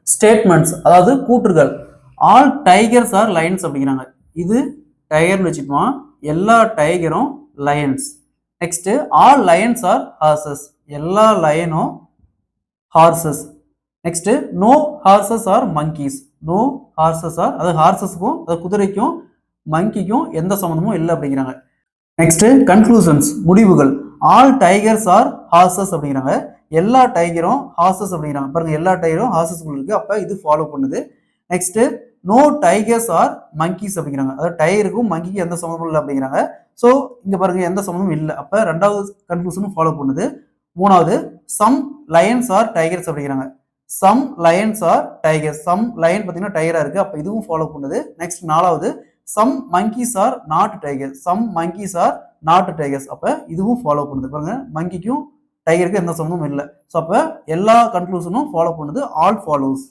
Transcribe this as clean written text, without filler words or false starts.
Statements அதாவது கூற்றுகள். All tigers are lions அப்படிங்கிறாங்க. இது டைகர்னு வச்சுப்போம். எல்லா டைகரும் lions. Next all lions are horses. எல்லா லயனும் horses. Next no horses are monkeys. No horses are அது ஹார்சஸ்க்கும் அது குதிரைக்கும் மங்கிக்கும் எந்த சம்மந்தமும் இல்லை அப்படிங்கிறாங்க. நெக்ஸ்ட் கன்க்ளூஷன்ஸ் முடிவுகள். ஆல் டைகர்ஸ் ஆர் ஹார்சஸ் அப்படிங்கிறாங்க. எல்லா டைகரும் ஹார்சஸ் அப்படிங்கிறாங்க. பாருங்க எல்லா டைகரும் ஹார்சஸ் இருக்கு. அப்ப இது ஃபாலோ பண்ணுது. Next no tigers are monkeys அப்படிங்கிறாங்க. அதாவது டைகருக்கும் மங்கிக்கும் எந்த சம்மந்தமும் இல்லை அப்படிங்கிறாங்க. ஸோ இங்க பாருங்க எந்த சம்மந்தமும் இல்லை. அப்ப ரெண்டாவது கன்க்ளூஷனும் ஃபாலோ பண்ணுது. மூணாவது சம் லயன்ஸ் ஆர் டைகர்ஸ் அப்படிங்கிறாங்க. Some lions are tigers. Some lion பார்த்தீங்கன்னா டைகரா இருக்கு. அப்ப இதுவும் ஃபாலோ பண்ணுது. நெக்ஸ்ட் நாலாவது some monkeys are not tigers. Some monkeys are not tigers. அப்ப இதுவும் ஃபாலோ பண்ணுது. பாருங்க மங்கிக்கும் டைகருக்கு எந்த சம்மந்தமும் இல்லை. ஸோ அப்ப எல்லா கன்க்ளூஷனும் ஃபாலோ பண்ணுது. All follows.